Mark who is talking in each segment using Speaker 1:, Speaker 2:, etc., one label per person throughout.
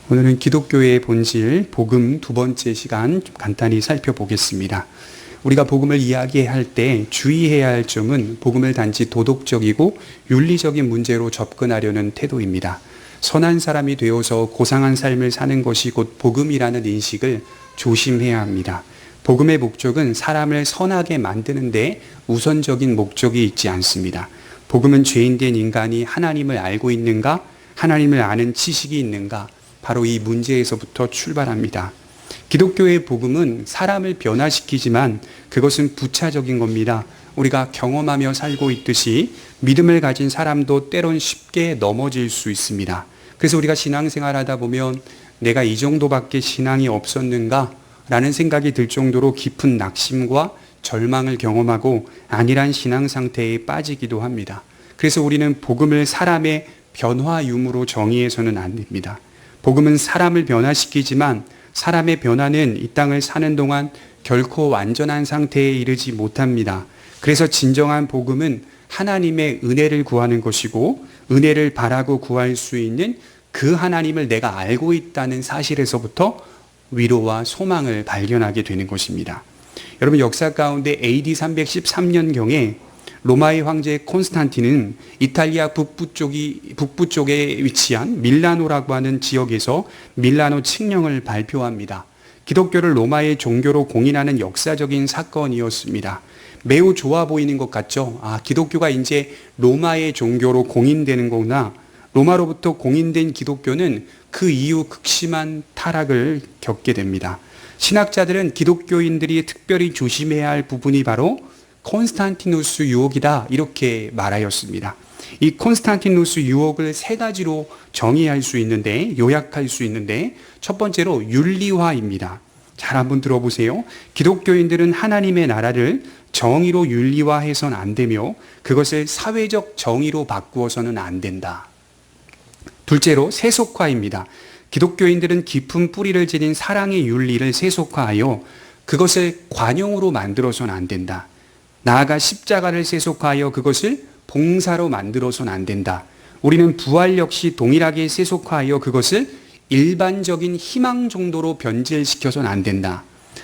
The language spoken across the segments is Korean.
Speaker 1: 오늘은 기독교의 본질, 복음 두 번째 시간 좀 간단히 살펴보겠습니다. 우리가 복음을 이야기할 때 주의해야 할 점은 복음을 단지 도덕적이고 윤리적인 문제로 접근하려는 태도입니다. 선한 사람이 되어서 고상한 삶을 사는 것이 곧 복음이라는 인식을 조심해야 합니다. 복음의 목적은 사람을 선하게 만드는 데 우선적인 목적이 있지 않습니다. 복음은 죄인된 인간이 하나님을 알고 있는가, 하나님을 아는 지식이 있는가, 바로 이 문제에서부터 출발합니다. 기독교의 복음은 사람을 변화시키지만 그것은 부차적인 겁니다. 우리가 경험하며 살고 있듯이 믿음을 가진 사람도 때론 쉽게 넘어질 수 있습니다. 그래서 우리가 신앙생활 하다 보면 내가 이 정도밖에 신앙이 없었는가? 라는 생각이 들 정도로 깊은 낙심과 절망을 경험하고 안일한 신앙 상태에 빠지기도 합니다. 그래서 우리는 복음을 사람의 변화 유무로 정의해서는 안 됩니다. 복음은 사람을 변화시키지만 사람의 변화는 이 땅을 사는 동안 결코 완전한 상태에 이르지 못합니다. 그래서 진정한 복음은 하나님의 은혜를 구하는 것이고 은혜를 바라고 구할 수 있는 그 하나님을 내가 알고 있다는 사실에서부터 위로와 소망을 발견하게 되는 것입니다. 여러분, 역사 가운데 AD 313년경에 로마의 황제 콘스탄틴은 이탈리아 북부 쪽에 위치한 밀라노라고 하는 지역에서 밀라노 칙령을 발표합니다. 기독교를 로마의 종교로 공인하는 역사적인 사건이었습니다. 매우 좋아 보이는 것 같죠? 기독교가 이제 로마의 종교로 공인되는 거구나. 로마로부터 공인된 기독교는 그 이후 극심한 타락을 겪게 됩니다. 신학자들은 기독교인들이 특별히 조심해야 할 부분이 바로 콘스탄티누스 유혹이다, 이렇게 말하였습니다. 이 콘스탄티누스 유혹을 세 가지로 정의할 수 있는데, 요약할 수 있는데, 첫 번째로 윤리화입니다. 잘 한번 들어보세요. 기독교인들은 하나님의 나라를 정의로 윤리화해서는 안 되며 그것을 사회적 정의로 바꾸어서는 안 된다. 둘째로 세속화입니다. 기독교인들은 깊은 뿌리를 지닌 사랑의 윤리를 세속화하여 그것을 관용으로 만들어서는 안 된다. 나아가 십자가를 세속화하여 그것을 봉사로 만들어서는 안 된다. 우리는 부활 역시 동일하게 세속화하여 그것을 일반적인 희망 정도로 변질시켜서는 안 된다.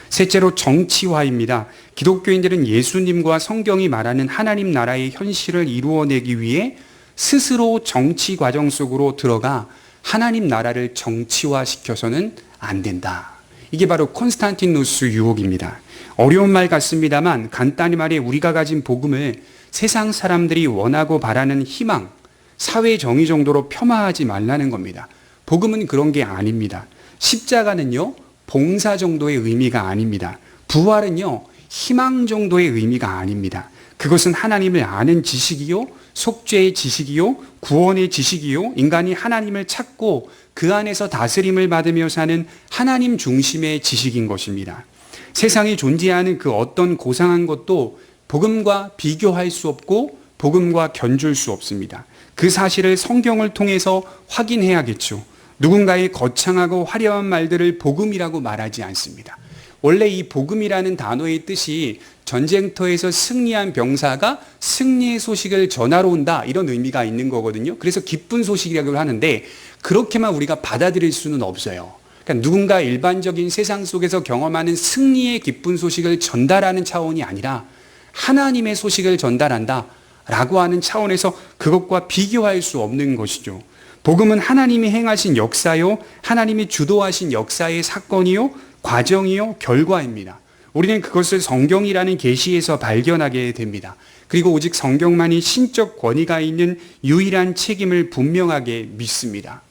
Speaker 1: 셋째로 정치화입니다. 기독교인들은 예수님과 성경이 말하는 하나님 나라의 현실을 이루어내기 위해 스스로 정치 과정 속으로 들어가 하나님 나라를 정치화시켜서는 안 된다. 이게 바로 콘스탄티누스 유혹입니다. 어려운 말 같습니다만 간단히 말해 우리가 가진 복음을 세상 사람들이 원하고 바라는 희망, 사회 정의 정도로 폄하하지 말라는 겁니다. 복음은 그런 게 아닙니다. 십자가는요, 봉사 정도의 의미가 아닙니다. 부활은요, 희망 정도의 의미가 아닙니다. 그것은 하나님을 아는 지식이요, 속죄의 지식이요, 구원의 지식이요, 인간이 하나님을 찾고 그 안에서 다스림을 받으며 사는 하나님 중심의 지식인 것입니다. 세상에 존재하는 그 어떤 고상한 것도 복음과 비교할 수 없고 복음과 견줄 수 없습니다. 그 사실을 성경을 통해서 확인해야겠죠. 누군가의 거창하고 화려한 말들을 복음이라고 말하지 않습니다. 원래 이 복음이라는 단어의 뜻이 전쟁터에서 승리한 병사가 승리의 소식을 전하러 온다, 이런 의미가 있는 거거든요. 그래서 기쁜 소식이라고 하는데 그렇게만 우리가 받아들일 수는 없어요. 그러니까 누군가 일반적인 세상 속에서 경험하는 승리의 기쁜 소식을 전달하는 차원이 아니라 하나님의 소식을 전달한다 라고 하는 차원에서 그것과 비교할 수 없는 것이죠. 복음은 하나님이 행하신 역사요, 하나님이 주도하신 역사의 사건이요, 과정이요, 결과입니다. 우리는 그것을 성경이라는 계시에서 발견하게 됩니다. 그리고 오직 성경만이 신적 권위가 있는 유일한 책임을 분명하게 믿습니다.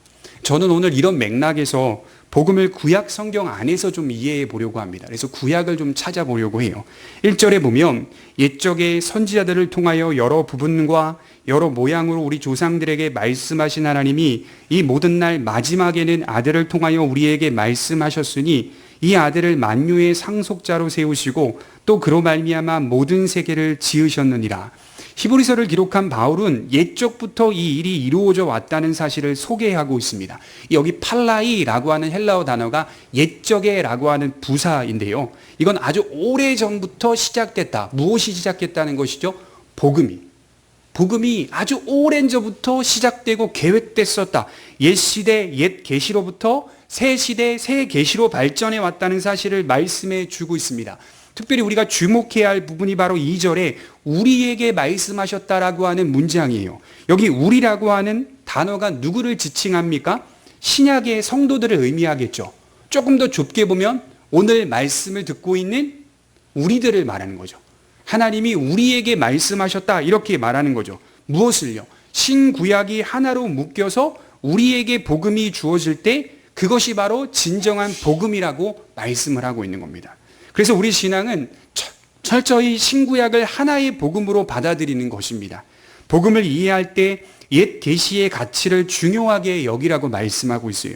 Speaker 1: 저는 오늘 이런 맥락에서 복음을 구약 성경 안에서 좀 이해해 보려고 합니다. 그래서 구약을 좀 찾아보려고 해요. 1절에 보면 옛적의 선지자들을 통하여 여러 부분과 여러 모양으로 우리 조상들에게 말씀하신 하나님이 이 모든 날 마지막에는 아들을 통하여 우리에게 말씀하셨으니 이 아들을 만유의 상속자로 세우시고 또 그로 말미암아 모든 세계를 지으셨느니라. 히브리서를 기록한 바울은 옛적부터 이 일이 이루어져 왔다는 사실을 소개하고 있습니다. 여기 팔라이라고 하는 헬라어 단어가 옛적에라고 하는 부사인데요. 이건 아주 오래전부터 시작됐다. 무엇이 시작됐다는 것이죠? 복음이. 복음이 아주 오랜 전부터 시작되고 계획됐었다. 옛 시대 옛 계시로부터 새 시대 새 계시로 발전해 왔다는 사실을 말씀해 주고 있습니다. 특별히 우리가 주목해야 할 부분이 바로 2절에 우리에게 말씀하셨다라고 하는 문장이에요. 여기 우리라고 하는 단어가 누구를 지칭합니까? 신약의 성도들을 의미하겠죠. 조금 더 좁게 보면 오늘 말씀을 듣고 있는 우리들을 말하는 거죠. 하나님이 우리에게 말씀하셨다 이렇게 말하는 거죠. 무엇을요? 신구약이 하나로 묶여서 우리에게 복음이 주어질 때 그것이 바로 진정한 복음이라고 말씀을 하고 있는 겁니다. 그래서 우리 신앙은 철저히 신구약을 하나의 복음으로 받아들이는 것입니다. 복음을 이해할 때 옛 계시의 가치를 중요하게 여기라고 말씀하고 있어요.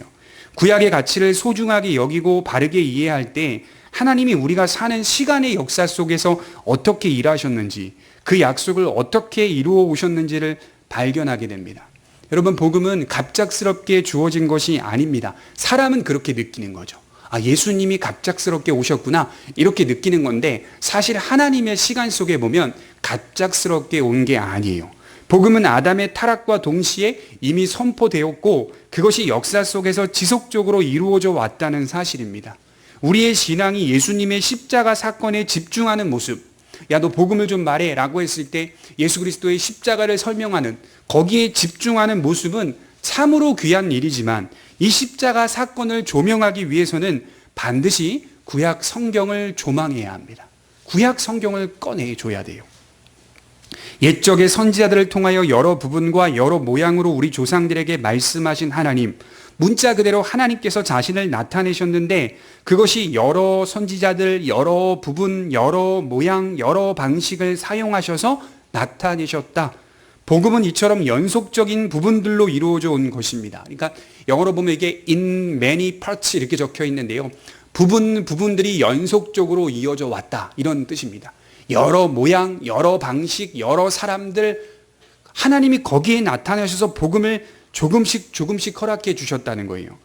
Speaker 1: 구약의 가치를 소중하게 여기고 바르게 이해할 때 하나님이 우리가 사는 시간의 역사 속에서 어떻게 일하셨는지, 그 약속을 어떻게 이루어 오셨는지를 발견하게 됩니다. 여러분, 복음은 갑작스럽게 주어진 것이 아닙니다. 사람은 그렇게 느끼는 거죠. 아, 예수님이 갑작스럽게 오셨구나 이렇게 느끼는 건데, 사실 하나님의 시간 속에 보면 갑작스럽게 온 게 아니에요. 복음은 아담의 타락과 동시에 이미 선포되었고 그것이 역사 속에서 지속적으로 이루어져 왔다는 사실입니다. 우리의 신앙이 예수님의 십자가 사건에 집중하는 모습, 야, 너 복음을 좀 말해 라고 했을 때 예수 그리스도의 십자가를 설명하는, 거기에 집중하는 모습은 참으로 귀한 일이지만 이 십자가 사건을 조명하기 위해서는 반드시 구약 성경을 조망해야 합니다. 구약 성경을 꺼내줘야 돼요. 옛적의 선지자들을 통하여 여러 부분과 여러 모양으로 우리 조상들에게 말씀하신 하나님, 문자 그대로 하나님께서 자신을 나타내셨는데 그것이 여러 선지자들, 여러 부분, 여러 모양, 여러 방식을 사용하셔서 나타내셨다. 복음은 이처럼 연속적인 부분들로 이루어져 온 것입니다. 그러니까 영어로 보면 이게 in many parts 이렇게 적혀 있는데요. 부분들이 연속적으로 이어져 왔다 이런 뜻입니다. 여러 모양, 여러 방식, 여러 사람들, 하나님이 거기에 나타나셔서 복음을 조금씩 허락해 주셨다는 거예요.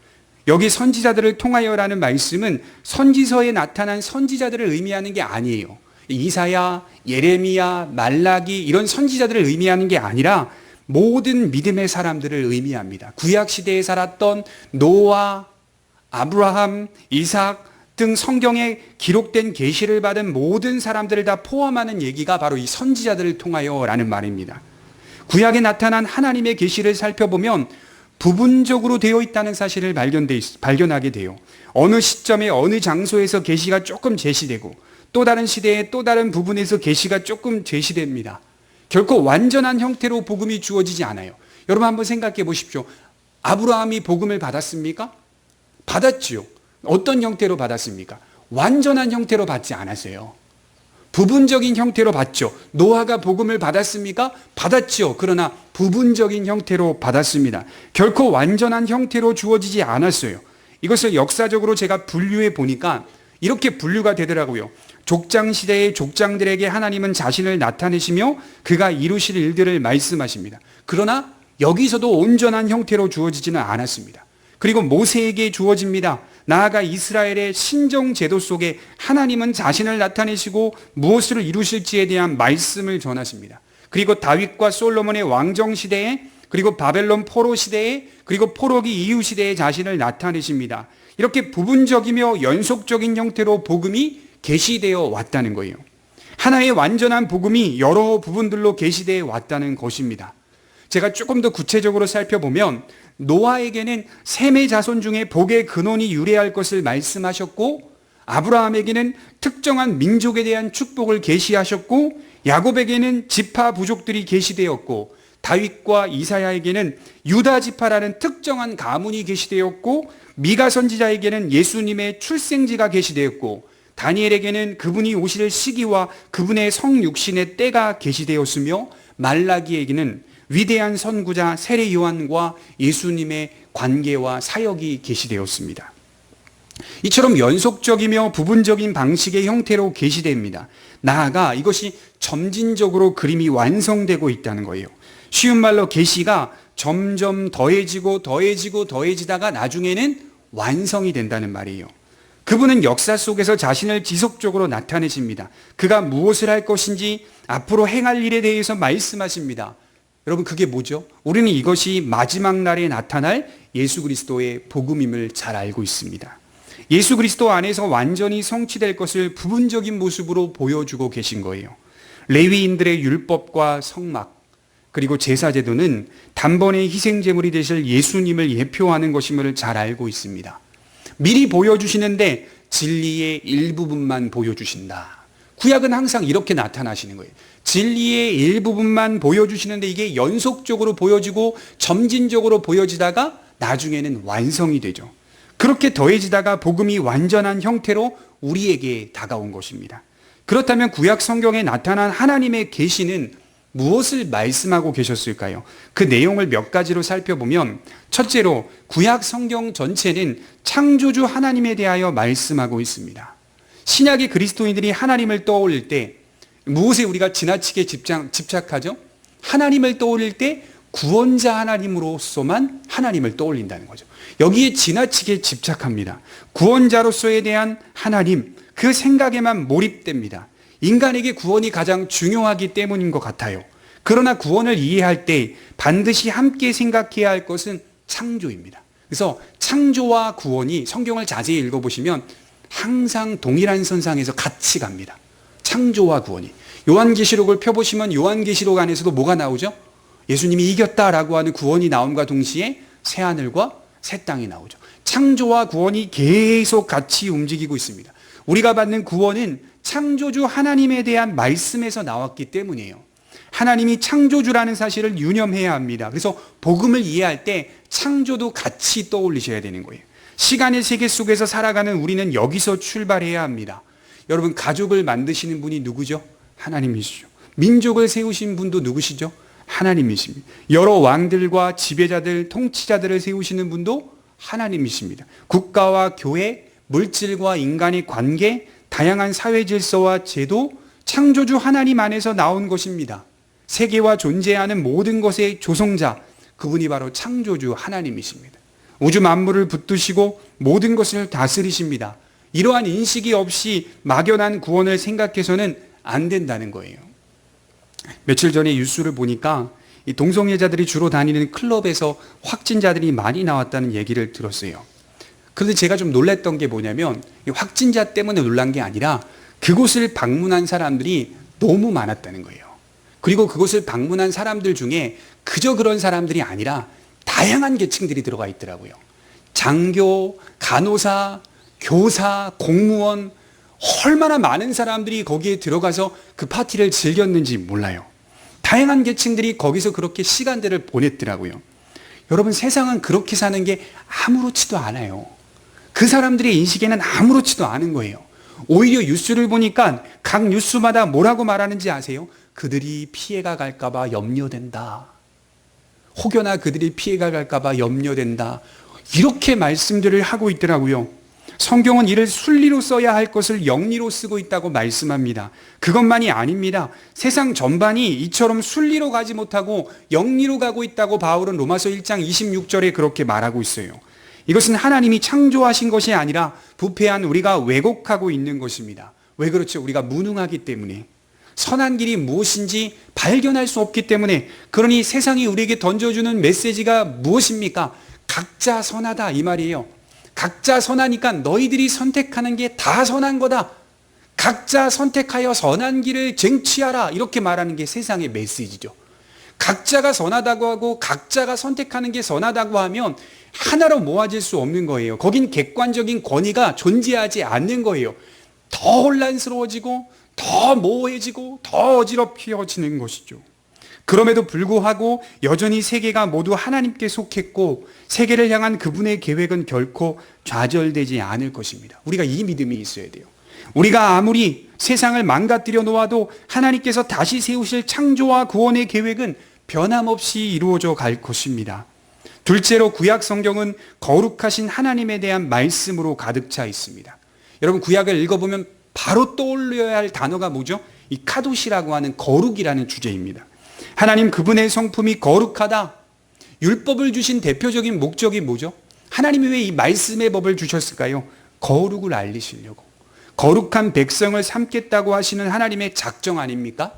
Speaker 1: 여기 선지자들을 통하여라는 말씀은 선지서에 나타난 선지자들을 의미하는 게 아니에요. 이사야, 예레미야, 말라기 이런 선지자들을 의미하는 게 아니라 모든 믿음의 사람들을 의미합니다. 구약 시대에 살았던 노아, 아브라함, 이삭 등 성경에 기록된 계시를 받은 모든 사람들을 다 포함하는 얘기가 바로 이 선지자들을 통하여라는 말입니다. 구약에 나타난 하나님의 계시를 살펴보면 부분적으로 되어 있다는 사실을 발견하게 돼요. 어느 시점에 어느 장소에서 계시가 조금 제시되고 또 다른 시대에 또 다른 부분에서 계시가 조금 제시됩니다. 결코 완전한 형태로 복음이 주어지지 않아요. 여러분 한번 생각해 보십시오. 아브라함이 복음을 받았습니까? 받았지요. 어떤 형태로 받았습니까? 완전한 형태로 받지 않았어요. 부분적인 형태로 받죠. 노아가 복음을 받았습니까? 받았죠. 그러나 부분적인 형태로 받았습니다. 결코 완전한 형태로 주어지지 않았어요. 이것을 역사적으로 제가 분류해 보니까 이렇게 분류가 되더라고요. 족장 시대의 족장들에게 하나님은 자신을 나타내시며 그가 이루실 일들을 말씀하십니다. 그러나 여기서도 온전한 형태로 주어지지는 않았습니다. 그리고 모세에게 주어집니다. 나아가 이스라엘의 신정 제도 속에 하나님은 자신을 나타내시고 무엇을 이루실지에 대한 말씀을 전하십니다. 그리고 다윗과 솔로몬의 왕정 시대에, 그리고 바벨론 포로 시대에, 그리고 포로기 이후 시대에 자신을 나타내십니다. 이렇게 부분적이며 연속적인 형태로 복음이 계시되어 왔다는 거예요. 하나의 완전한 복음이 여러 부분들로 계시되어 왔다는 것입니다. 제가 조금 더 구체적으로 살펴보면 노아에게는 셈의 자손 중에 복의 근원이 유래할 것을 말씀하셨고, 아브라함에게는 특정한 민족에 대한 축복을 계시하셨고, 야곱에게는 지파 부족들이 계시되었고, 다윗과 이사야에게는 유다 지파라는 특정한 가문이 계시되었고, 미가 선지자에게는 예수님의 출생지가 계시되었고, 다니엘에게는 그분이 오실 시기와 그분의 성육신의 때가 계시되었으며, 말라기에게는 위대한 선구자 세례 요한과 예수님의 관계와 사역이 계시되었습니다. 이처럼 연속적이며 부분적인 방식의 형태로 계시됩니다. 나아가 이것이 점진적으로 그림이 완성되고 있다는 거예요. 쉬운 말로 계시가 점점 더해지다가 나중에는 완성이 된다는 말이에요. 그분은 역사 속에서 자신을 지속적으로 나타내십니다. 그가 무엇을 할 것인지 앞으로 행할 일에 대해서 말씀하십니다. 여러분, 그게 뭐죠? 우리는 이것이 마지막 날에 나타날 예수 그리스도의 복음임을 잘 알고 있습니다. 예수 그리스도 안에서 완전히 성취될 것을 부분적인 모습으로 보여주고 계신 거예요. 레위인들의 율법과 성막, 그리고 제사제도는 단번에 희생제물이 되실 예수님을 예표하는 것임을 잘 알고 있습니다. 미리 보여주시는데 진리의 일부분만 보여주신다. 구약은 항상 이렇게 나타나시는 거예요. 진리의 일부분만 보여주시는데 이게 연속적으로 보여지고 점진적으로 보여지다가 나중에는 완성이 되죠. 그렇게 더해지다가 복음이 완전한 형태로 우리에게 다가온 것입니다. 그렇다면 구약 성경에 나타난 하나님의 계시는 무엇을 말씀하고 계셨을까요? 그 내용을 몇 가지로 살펴보면, 첫째로 구약 성경 전체는 창조주 하나님에 대하여 말씀하고 있습니다. 신약의 그리스도인들이 하나님을 떠올릴 때 무엇에 우리가 지나치게 집착하죠? 하나님을 떠올릴 때 구원자 하나님으로서만 하나님을 떠올린다는 거죠. 여기에 지나치게 집착합니다. 구원자로서에 대한 하나님, 그 생각에만 몰입됩니다. 인간에게 구원이 가장 중요하기 때문인 것 같아요. 그러나 구원을 이해할 때 반드시 함께 생각해야 할 것은 창조입니다. 그래서 창조와 구원이 성경을 자세히 읽어보시면 항상 동일한 선상에서 같이 갑니다. 창조와 구원이. 요한계시록을 펴보시면 요한계시록 안에서도 뭐가 나오죠? 예수님이 이겼다라고 하는 구원이 나옴과 동시에 새하늘과 새 땅이 나오죠. 창조와 구원이 계속 같이 움직이고 있습니다. 우리가 받는 구원은 창조주 하나님에 대한 말씀에서 나왔기 때문이에요. 하나님이 창조주라는 사실을 유념해야 합니다. 그래서 복음을 이해할 때 창조도 같이 떠올리셔야 되는 거예요. 시간의 세계 속에서 살아가는 우리는 여기서 출발해야 합니다. 여러분, 가족을 만드시는 분이 누구죠? 하나님이시죠. 민족을 세우신 분도 누구시죠? 하나님이십니다. 여러 왕들과 지배자들, 통치자들을 세우시는 분도 하나님이십니다. 국가와 교회, 물질과 인간의 관계, 다양한 사회 질서와 제도, 창조주 하나님 안에서 나온 것입니다. 세계와 존재하는 모든 것의 조성자, 그분이 바로 창조주 하나님이십니다. 우주 만물을 붙드시고 모든 것을 다스리십니다. 이러한 인식이 없이 막연한 구원을 생각해서는 안 된다는 거예요. 며칠 전에 뉴스를 보니까 이 동성애자들이 주로 다니는 클럽에서 확진자들이 많이 나왔다는 얘기를 들었어요. 그런데 제가 좀 놀랐던 게 뭐냐면, 확진자 때문에 놀란 게 아니라 그곳을 방문한 사람들이 너무 많았다는 거예요. 그리고 그곳을 방문한 사람들 중에 그저 그런 사람들이 아니라 다양한 계층들이 들어가 있더라고요. 장교, 간호사, 교사, 공무원, 얼마나 많은 사람들이 거기에 들어가서 그 파티를 즐겼는지 몰라요. 다양한 계층들이 거기서 그렇게 시간들을 보냈더라고요. 여러분, 세상은 그렇게 사는 게 아무렇지도 않아요. 그 사람들의 인식에는 아무렇지도 않은 거예요. 오히려 뉴스를 보니까 각 뉴스마다 뭐라고 말하는지 아세요? 그들이 피해가 갈까봐 염려된다. 혹여나 그들이 피해가 갈까봐 염려된다. 이렇게 말씀들을 하고 있더라고요. 성경은 이를 순리로 써야 할 것을 영리로 쓰고 있다고 말씀합니다. 그것만이 아닙니다. 세상 전반이 이처럼 순리로 가지 못하고 영리로 가고 있다고 바울은 로마서 1장 26절에 그렇게 말하고 있어요. 이것은 하나님이 창조하신 것이 아니라 부패한 우리가 왜곡하고 있는 것입니다. 왜 그렇죠? 우리가 무능하기 때문에. 선한 길이 무엇인지 발견할 수 없기 때문에. 그러니 세상이 우리에게 던져주는 메시지가 무엇입니까? 각자 선하다, 이 말이에요. 각자 선하니까 너희들이 선택하는 게 다 선한 거다. 각자 선택하여 선한 길을 쟁취하라. 이렇게 말하는 게 세상의 메시지죠. 각자가 선하다고 하고 각자가 선택하는 게 선하다고 하면 하나로 모아질 수 없는 거예요. 거긴 객관적인 권위가 존재하지 않는 거예요. 더 혼란스러워지고 더 모호해지고 더 어지럽혀지는 것이죠. 그럼에도 불구하고 여전히 세계가 모두 하나님께 속했고 세계를 향한 그분의 계획은 결코 좌절되지 않을 것입니다. 우리가 이 믿음이 있어야 돼요. 우리가 아무리 세상을 망가뜨려 놓아도 하나님께서 다시 세우실 창조와 구원의 계획은 변함없이 이루어져 갈 것입니다. 둘째로 구약 성경은 거룩하신 하나님에 대한 말씀으로 가득 차 있습니다. 여러분, 구약을 읽어보면 바로 떠올려야 할 단어가 뭐죠? 이 카도시라고 하는 거룩이라는 주제입니다. 하나님 그분의 성품이 거룩하다. 율법을 주신 대표적인 목적이 뭐죠? 하나님이 왜 이 말씀의 법을 주셨을까요? 거룩을 알리시려고 거룩한 백성을 삼겠다고 하시는 하나님의 작정 아닙니까?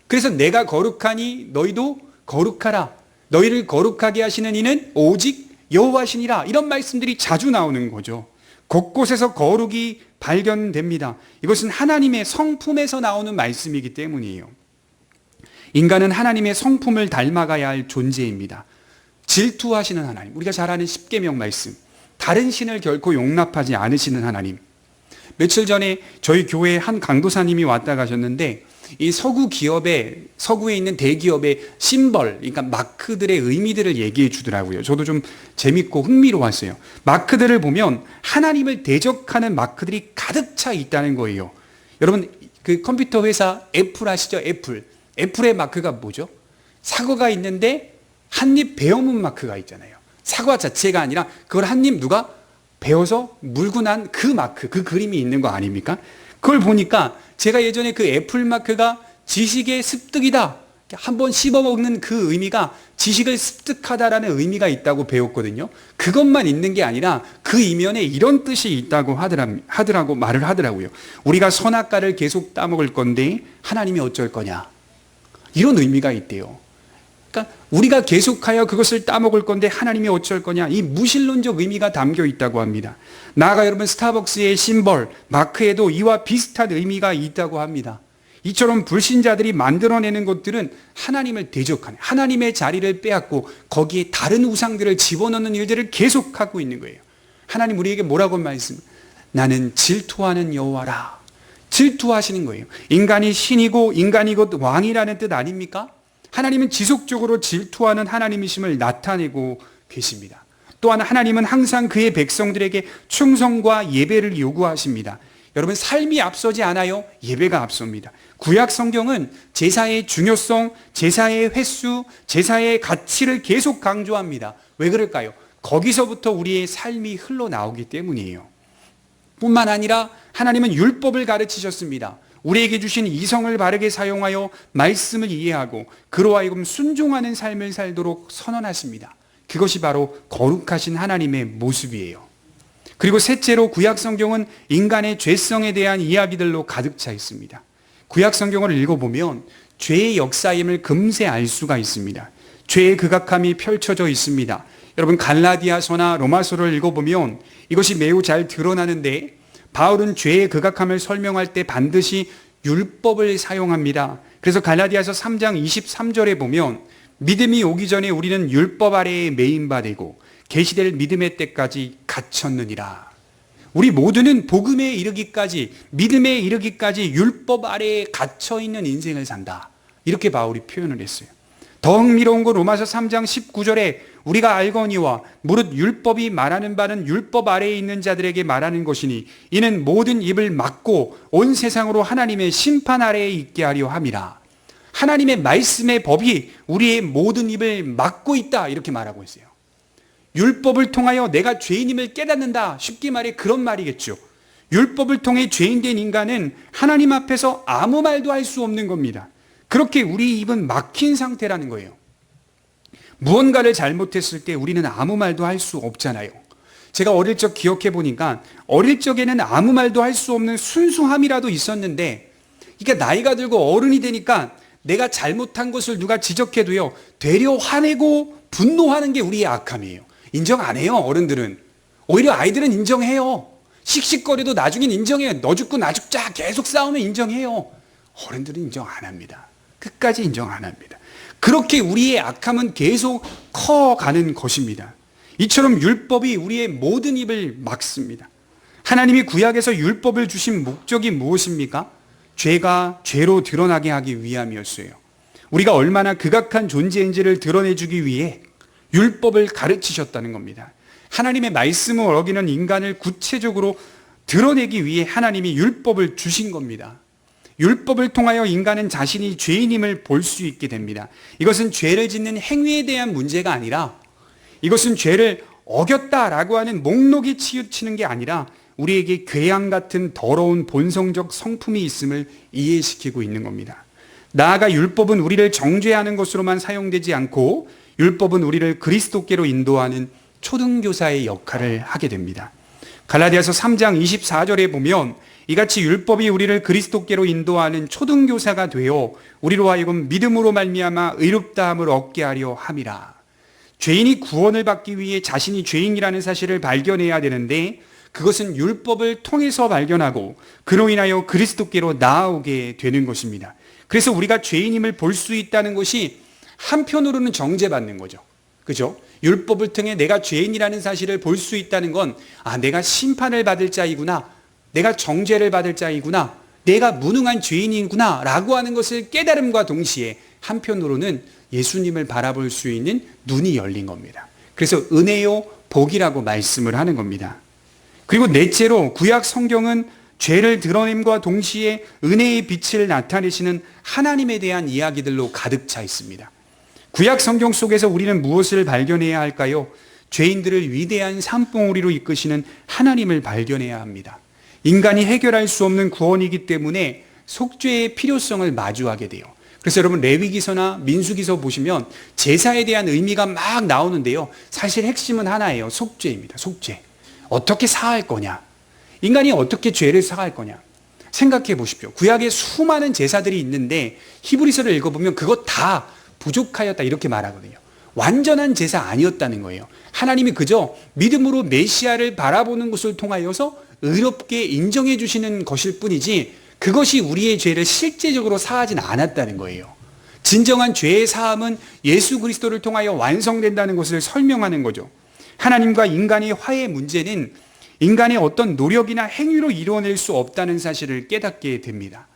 Speaker 1: 그래서 내가 거룩하니 너희도 거룩하라. 너희를 거룩하게 하시는 이는 오직 여호와시니라. 이런 말씀들이 자주 나오는 거죠. 곳곳에서 거룩이 발견됩니다. 이것은 하나님의 성품에서 나오는 말씀이기 때문이에요. 인간은 하나님의 성품을 닮아가야 할 존재입니다. 질투하시는 하나님, 우리가 잘 아는 십계명 말씀, 다른 신을 결코 용납하지 않으시는 하나님. 며칠 전에 저희 교회에 한 강도사님이 왔다 가셨는데 이 서구에 있는 대기업의 심벌, 그러니까 마크들의 의미들을 얘기해 주더라고요. 저도 좀 재밌고 흥미로웠어요. 마크들을 보면 하나님을 대적하는 마크들이 가득 차 있다는 거예요. 여러분, 그 컴퓨터 회사 애플 아시죠? 애플의 마크가 뭐죠? 사과가 있는데 한입 베어문 마크가 있잖아요. 사과 자체가 아니라 그걸 한입 누가 베어서 물고 난 그 마크, 그 그림이 있는 거 아닙니까? 그걸 보니까 제가 예전에 그 애플 마크가 지식의 습득이다, 한번 씹어먹는 그 의미가 지식을 습득하다라는 의미가 있다고 배웠거든요. 그것만 있는 게 아니라 그 이면에 이런 뜻이 있다고 말을 하더라고요. 우리가 선악과를 계속 따먹을 건데 하나님이 어쩔 거냐, 이런 의미가 있대요. 그러니까 우리가 계속하여 그것을 따먹을 건데 하나님이 어쩔 거냐, 이 무신론적 의미가 담겨 있다고 합니다. 나아가 여러분, 스타벅스의 심벌, 마크에도 이와 비슷한 의미가 있다고 합니다. 이처럼 불신자들이 만들어내는 것들은 하나님을 대적하는, 하나님의 자리를 빼앗고 거기에 다른 우상들을 집어넣는 일들을 계속하고 있는 거예요. 하나님 우리에게 뭐라고 말씀? 나는 질투하는 여호와라. 질투하시는 거예요. 인간이 신이고 인간이 곧 왕이라는 뜻 아닙니까? 하나님은 지속적으로 질투하는 하나님이심을 나타내고 계십니다. 또한 하나님은 항상 그의 백성들에게 충성과 예배를 요구하십니다. 여러분, 삶이 앞서지 않아요? 예배가 앞섭니다. 구약 성경은 제사의 중요성, 제사의 횟수, 제사의 가치를 계속 강조합니다. 왜 그럴까요? 거기서부터 우리의 삶이 흘러나오기 때문이에요. 뿐만 아니라 하나님은 율법을 가르치셨습니다. 우리에게 주신 이성을 바르게 사용하여 말씀을 이해하고 그로 하여금 순종하는 삶을 살도록 선언하십니다. 그것이 바로 거룩하신 하나님의 모습이에요. 그리고 셋째로 구약 성경은 인간의 죄성에 대한 이야기들로 가득 차 있습니다. 구약 성경을 읽어보면 죄의 역사임을 금세 알 수가 있습니다. 죄의 극악함이 펼쳐져 있습니다. 여러분, 갈라디아서나 로마서를 읽어보면 이것이 매우 잘 드러나는데, 바울은 죄의 극악함을 설명할 때 반드시 율법을 사용합니다. 그래서 갈라디아서 3장 23절에 보면 믿음이 오기 전에 우리는 율법 아래에 매인 바 되고 계시될 믿음의 때까지 갇혔느니라. 우리 모두는 복음에 이르기까지, 믿음에 이르기까지 율법 아래에 갇혀있는 인생을 산다. 이렇게 바울이 표현을 했어요. 더 흥미로운 건 로마서 3장 19절에 우리가 알거니와 무릇 율법이 말하는 바는 율법 아래에 있는 자들에게 말하는 것이니 이는 모든 입을 막고 온 세상으로 하나님의 심판 아래에 있게 하려 함이라. 하나님의 말씀의 법이 우리의 모든 입을 막고 있다, 이렇게 말하고 있어요. 율법을 통하여 내가 죄인임을 깨닫는다, 쉽게 말해 그런 말이겠죠. 율법을 통해 죄인된 인간은 하나님 앞에서 아무 말도 할 수 없는 겁니다. 그렇게 우리 입은 막힌 상태라는 거예요. 무언가를 잘못했을 때 우리는 아무 말도 할 수 없잖아요. 제가 어릴 적 기억해 보니까 어릴 적에는 아무 말도 할 수 없는 순수함이라도 있었는데, 그러니까 나이가 들고 어른이 되니까 내가 잘못한 것을 누가 지적해도요, 되려 화내고 분노하는 게 우리의 악함이에요. 인정 안 해요, 어른들은. 오히려 아이들은 인정해요. 씩씩거려도 나중엔 인정해요. 너 죽고 나 죽자 계속 싸우면 인정해요. 어른들은 인정 안 합니다. 끝까지 인정 안 합니다. 그렇게 우리의 악함은 계속 커가는 것입니다. 이처럼 율법이 우리의 모든 입을 막습니다. 하나님이 구약에서 율법을 주신 목적이 무엇입니까? 죄가 죄로 드러나게 하기 위함이었어요. 우리가 얼마나 극악한 존재인지를 드러내주기 위해 율법을 가르치셨다는 겁니다. 하나님의 말씀을 어기는 인간을 구체적으로 드러내기 위해 하나님이 율법을 주신 겁니다. 율법을 통하여 인간은 자신이 죄인임을 볼 수 있게 됩니다. 이것은 죄를 짓는 행위에 대한 문제가 아니라, 이것은 죄를 어겼다라고 하는 목록에 치우치는 게 아니라 우리에게 괴양 같은 더러운 본성적 성품이 있음을 이해시키고 있는 겁니다. 나아가 율법은 우리를 정죄하는 것으로만 사용되지 않고 율법은 우리를 그리스도께로 인도하는 초등교사의 역할을 하게 됩니다. 갈라디아서 3장 24절에 보면 이같이 율법이 우리를 그리스도께로 인도하는 초등교사가 되어 우리로 하여금 믿음으로 말미암아 의롭다함을 얻게 하려 함이라. 죄인이 구원을 받기 위해 자신이 죄인이라는 사실을 발견해야 되는데 그것은 율법을 통해서 발견하고 그로 인하여 그리스도께로 나아오게 되는 것입니다. 그래서 우리가 죄인임을 볼 수 있다는 것이 한편으로는 정죄받는 거죠. 그죠? 율법을 통해 내가 죄인이라는 사실을 볼 수 있다는 건 내가 심판을 받을 자이구나, 내가 정죄를 받을 자이구나, 내가 무능한 죄인이구나 라고 하는 것을 깨달음과 동시에 한편으로는 예수님을 바라볼 수 있는 눈이 열린 겁니다. 그래서 은혜요 복이라고 말씀을 하는 겁니다. 그리고 넷째로 구약 성경은 죄를 드러냄과 동시에 은혜의 빛을 나타내시는 하나님에 대한 이야기들로 가득 차 있습니다. 구약 성경 속에서 우리는 무엇을 발견해야 할까요? 죄인들을 위대한 산봉우리로 이끄시는 하나님을 발견해야 합니다. 인간이 해결할 수 없는 구원이기 때문에 속죄의 필요성을 마주하게 돼요. 그래서 여러분 레위기서나 민수기서 보시면 제사에 대한 의미가 막 나오는데요. 사실 핵심은 하나예요. 속죄입니다. 속죄. 어떻게 사할 거냐? 인간이 어떻게 죄를 사할 거냐? 생각해 보십시오. 구약에 수많은 제사들이 있는데 히브리서를 읽어보면 그것 다 부족하였다 이렇게 말하거든요. 완전한 제사 아니었다는 거예요. 하나님이 그저 믿음으로 메시아를 바라보는 것을 통하여서 의롭게 인정해 주시는 것일 뿐이지 그것이 우리의 죄를 실제적으로 사하진 않았다는 거예요. 진정한 죄의 사함은 예수 그리스도를 통하여 완성된다는 것을 설명하는 거죠. 하나님과 인간의 화해 문제는 인간의 어떤 노력이나 행위로 이루어낼 수 없다는 사실을 깨닫게 됩니다.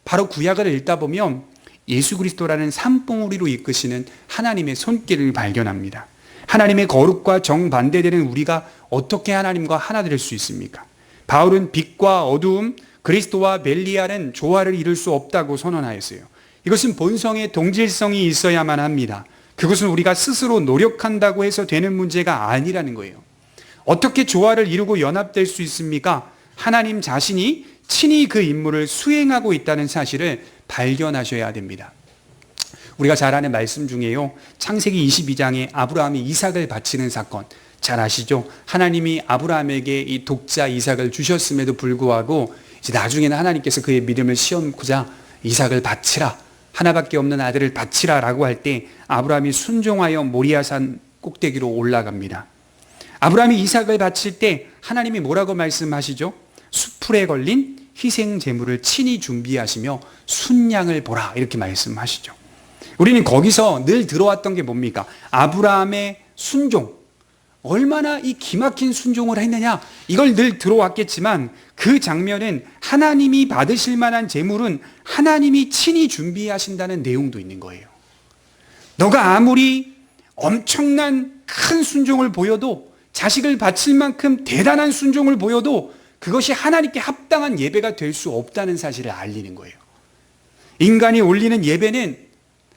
Speaker 1: 바로 구약을 읽다 보면 예수 그리스도라는 산봉우리로 이끄시는 하나님의 손길을 발견합니다. 하나님의 거룩과 정반대되는 우리가 어떻게 하나님과 하나 될 수 있습니까? 바울은 빛과 어두움, 그리스도와 벨리알은 조화를 이룰 수 없다고 선언하였어요. 이것은 본성의 동질성이 있어야만 합니다. 그것은 우리가 스스로 노력한다고 해서 되는 문제가 아니라는 거예요. 어떻게 조화를 이루고 연합될 수 있습니까? 하나님 자신이 친히 그 임무를 수행하고 있다는 사실을 발견하셔야 됩니다. 우리가 잘 아는 말씀 중에요. 창세기 22장에 아브라함이 이삭을 바치는 사건 잘 아시죠? 하나님이 아브라함에게 이 독자 이삭을 주셨음에도 불구하고 이제 나중에는 하나님께서 그의 믿음을 시험고자 이삭을 바치라, 하나밖에 없는 아들을 바치라 라고 할 때 아브라함이 순종하여 모리아산 꼭대기로 올라갑니다. 아브라함이 이삭을 바칠 때 하나님이 뭐라고 말씀하시죠? 수풀에 걸린 희생 제물을 친히 준비하시며 순양을 보라 이렇게 말씀하시죠. 우리는 거기서 늘 들어왔던 게 뭡니까? 아브라함의 순종, 얼마나 이 기막힌 순종을 했느냐 이걸 늘 들어왔겠지만 그 장면은 하나님이 받으실 만한 제물은 하나님이 친히 준비하신다는 내용도 있는 거예요. 너가 아무리 엄청난 큰 순종을 보여도, 자식을 바칠 만큼 대단한 순종을 보여도 그것이 하나님께 합당한 예배가 될 수 없다는 사실을 알리는 거예요. 인간이 올리는 예배는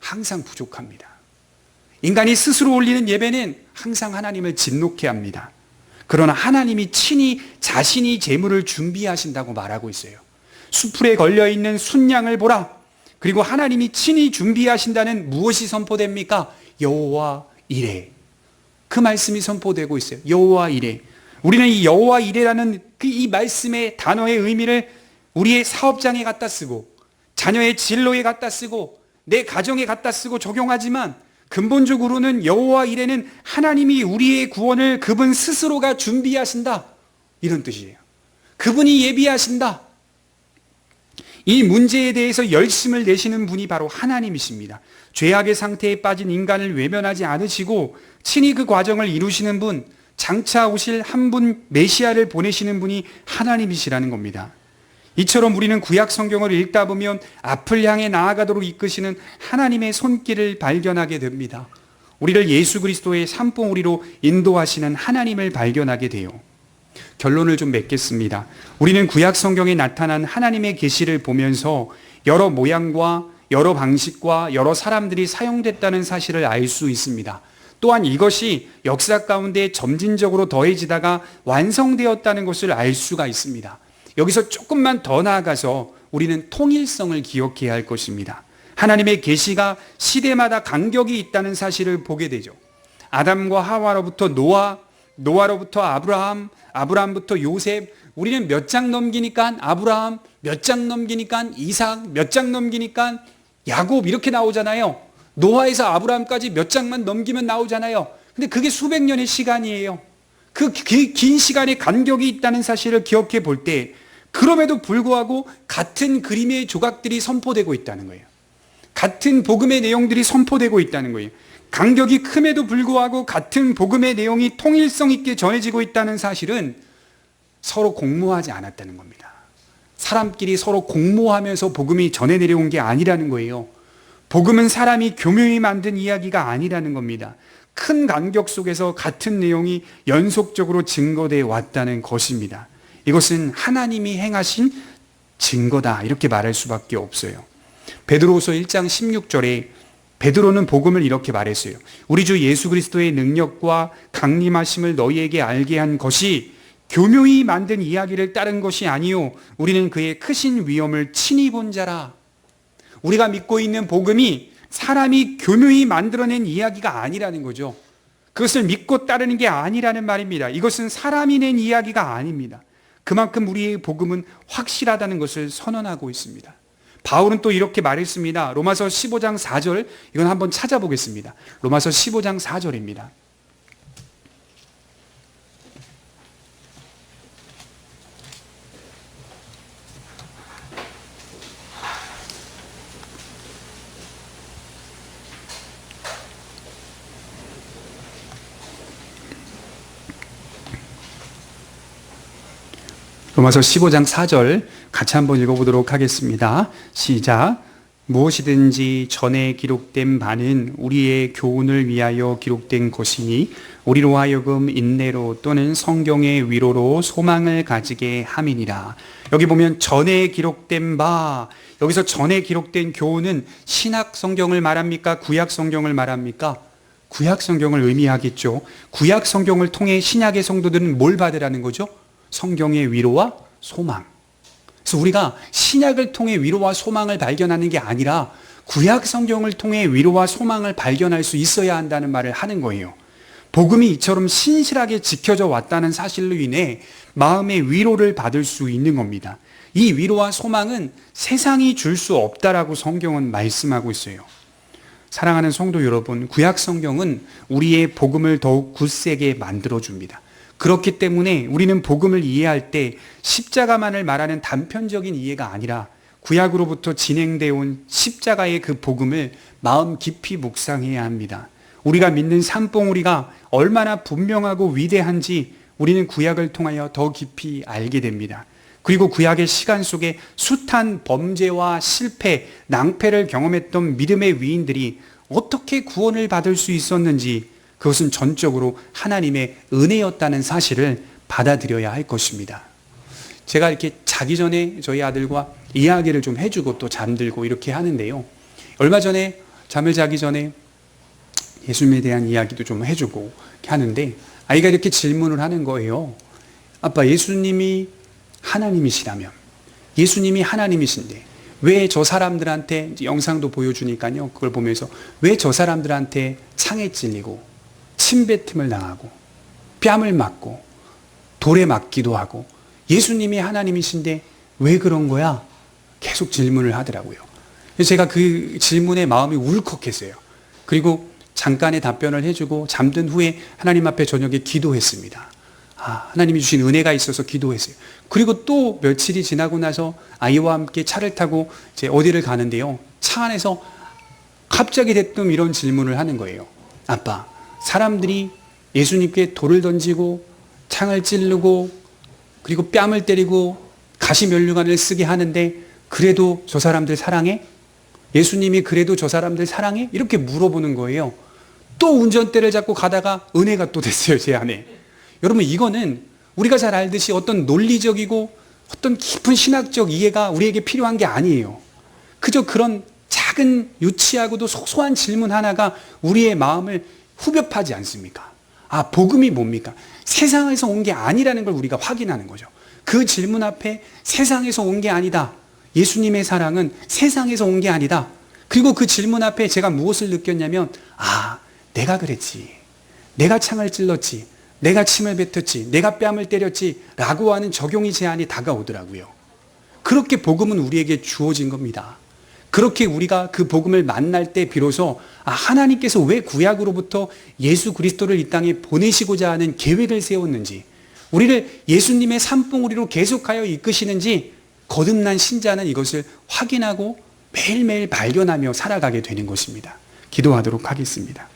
Speaker 1: 항상 부족합니다. 인간이 스스로 올리는 예배는 항상 하나님을 진노케 합니다. 그러나 하나님이 친히 자신이 제물을 준비하신다고 말하고 있어요. 수풀에 걸려있는 순양을 보라. 그리고 하나님이 친히 준비하신다는 무엇이 선포됩니까? 여호와 이레. 그 말씀이 선포되고 있어요. 여호와 이레. 우리는 이 여호와 이레라는 이 말씀의 단어의 의미를 우리의 사업장에 갖다 쓰고 자녀의 진로에 갖다 쓰고 내 가정에 갖다 쓰고 적용하지만 근본적으로는 여호와 이레는 하나님이 우리의 구원을 그분 스스로가 준비하신다 이런 뜻이에요. 그분이 예비하신다. 이 문제에 대해서 열심을 내시는 분이 바로 하나님이십니다. 죄악의 상태에 빠진 인간을 외면하지 않으시고 친히 그 과정을 이루시는 분, 장차 오실 한 분 메시아를 보내시는 분이 하나님이시라는 겁니다. 이처럼 우리는 구약 성경을 읽다 보면 앞을 향해 나아가도록 이끄시는 하나님의 손길을 발견하게 됩니다. 우리를 예수 그리스도의 산봉우리로 인도하시는 하나님을 발견하게 돼요. 결론을 좀 맺겠습니다. 우리는 구약 성경에 나타난 하나님의 계시를 보면서 여러 모양과 여러 방식과 여러 사람들이 사용됐다는 사실을 알 수 있습니다. 또한 이것이 역사 가운데 점진적으로 더해지다가 완성되었다는 것을 알 수가 있습니다. 여기서 조금만 더 나아가서 우리는 통일성을 기억해야 할 것입니다. 하나님의 계시가 시대마다 간격이 있다는 사실을 보게 되죠. 아담과 하와로부터 노아, 노아로부터 아브라함, 아브라함부터 요셉, 우리는 몇 장 넘기니까 아브라함, 몇 장 넘기니까 이삭, 몇 장 넘기니까 야곱 이렇게 나오잖아요. 노아에서 아브라함까지 몇 장만 넘기면 나오잖아요. 근데 그게 수백 년의 시간이에요. 그 긴 시간의 간격이 있다는 사실을 기억해 볼 때 그럼에도 불구하고 같은 그림의 조각들이 선포되고 있다는 거예요. 같은 복음의 내용들이 선포되고 있다는 거예요. 간격이 큼에도 불구하고 같은 복음의 내용이 통일성 있게 전해지고 있다는 사실은 서로 공모하지 않았다는 겁니다. 사람끼리 서로 공모하면서 복음이 전해 내려온 게 아니라는 거예요. 복음은 사람이 교묘히 만든 이야기가 아니라는 겁니다. 큰 간격 속에서 같은 내용이 연속적으로 증거되어 왔다는 것입니다. 이것은 하나님이 행하신 증거다 이렇게 말할 수밖에 없어요. 베드로후서 1장 16절에 베드로는 복음을 이렇게 말했어요. 우리 주 예수 그리스도의 능력과 강림하심을 너희에게 알게 한 것이 교묘히 만든 이야기를 따른 것이 아니요 우리는 그의 크신 위엄을 친히 본 자라. 우리가 믿고 있는 복음이 사람이 교묘히 만들어낸 이야기가 아니라는 거죠. 그것을 믿고 따르는 게 아니라는 말입니다. 이것은 사람이 낸 이야기가 아닙니다. 그만큼 우리의 복음은 확실하다는 것을 선언하고 있습니다. 바울은 또 이렇게 말했습니다. 로마서 15장 4절, 이건 한번 찾아보겠습니다. 로마서 15장 4절입니다. 로마서 15장 4절 같이 한번 읽어보도록 하겠습니다. 시작. 무엇이든지 전에 기록된 바는 우리의 교훈을 위하여 기록된 것이니 우리로 하여금 인내로 또는 성경의 위로로 소망을 가지게 함이니라. 여기 보면 전에 기록된 바, 여기서 전에 기록된 교훈은 신약 성경을 말합니까? 구약 성경을 말합니까? 구약 성경을 의미하겠죠. 구약 성경을 통해 신약의 성도들은 뭘 받으라는 거죠? 성경의 위로와 소망. 그래서 우리가 신약을 통해 위로와 소망을 발견하는 게 아니라 구약 성경을 통해 위로와 소망을 발견할 수 있어야 한다는 말을 하는 거예요. 복음이 이처럼 신실하게 지켜져 왔다는 사실로 인해 마음의 위로를 받을 수 있는 겁니다. 이 위로와 소망은 세상이 줄 수 없다라고 성경은 말씀하고 있어요. 사랑하는 성도 여러분, 구약 성경은 우리의 복음을 더욱 굳세게 만들어줍니다. 그렇기 때문에 우리는 복음을 이해할 때 십자가만을 말하는 단편적인 이해가 아니라 구약으로부터 진행되어 온 십자가의 그 복음을 마음 깊이 묵상해야 합니다. 우리가 믿는 산봉우리가 얼마나 분명하고 위대한지 우리는 구약을 통하여 더 깊이 알게 됩니다. 그리고 구약의 시간 속에 숱한 범죄와 실패, 낭패를 경험했던 믿음의 위인들이 어떻게 구원을 받을 수 있었는지 그것은 전적으로 하나님의 은혜였다는 사실을 받아들여야 할 것입니다. 제가 이렇게 자기 전에 저희 아들과 이야기를 좀 해주고 또 잠들고 이렇게 하는데요. 얼마 전에 잠을 자기 전에 예수님에 대한 이야기도 좀 해주고 이렇게 하는데 아이가 이렇게 질문을 하는 거예요. 아빠, 예수님이 하나님이시라면, 예수님이 하나님이신데 왜 저 사람들한테, 영상도 보여주니까요, 그걸 보면서 왜 저 sa람들한테 창에 찔리고 침뱉음을 당하고 뺨을 맞고 돌에 맞기도 하고 예수님이 하나님이신데 왜 그런 거야? 계속 질문을 하더라고요. 그래서 제가 그 질문에 마음이 울컥했어요. 그리고 잠깐의 답변을 해주고 잠든 후에 하나님 앞에 저녁에 기도했습니다. 하나님이 주신 은혜가 있어서 기도했어요. 그리고 또 며칠이 지나고 나서 아이와 함께 차를 타고 이제 어디를 가는데요. 차 안에서 갑자기 대뜸 이런 질문을 하는 거예요. 아빠, 사람들이 예수님께 돌을 던지고 창을 찌르고 그리고 뺨을 때리고 가시면류관을 쓰게 하는데 그래도 저 사람들 사랑해? 예수님이 그래도 저 사람들 사랑해? 이렇게 물어보는 거예요. 또 운전대를 잡고 가다가 은혜가 또 됐어요, 제 안에. 여러분, 이거는 우리가 잘 알듯이 어떤 논리적이고 어떤 깊은 신학적 이해가 우리에게 필요한 게 아니에요. 그저 그런 작은 유치하고도 소소한 질문 하나가 우리의 마음을 후벼파지 않습니까? 복음이 뭡니까? 세상에서 온 게 아니라는 걸 우리가 확인하는 거죠. 그 질문 앞에 세상에서 온 게 아니다. 예수님의 사랑은 세상에서 온 게 아니다. 그리고 그 질문 앞에 제가 무엇을 느꼈냐면, 내가 그랬지. 내가 창을 찔렀지. 내가 침을 뱉었지, 내가 뺨을 때렸지 라고 하는 적용의 제한이 다가오더라고요. 그렇게 복음은 우리에게 주어진 겁니다. 그렇게 우리가 그 복음을 만날 때 비로소 하나님께서 왜 구약으로부터 예수 그리스도를 이 땅에 보내시고자 하는 계획을 세웠는지, 우리를 예수님의 산봉우리로 계속하여 이끄시는지 거듭난 신자는 이것을 확인하고 매일매일 발견하며 살아가게 되는 것입니다. 기도하도록 하겠습니다.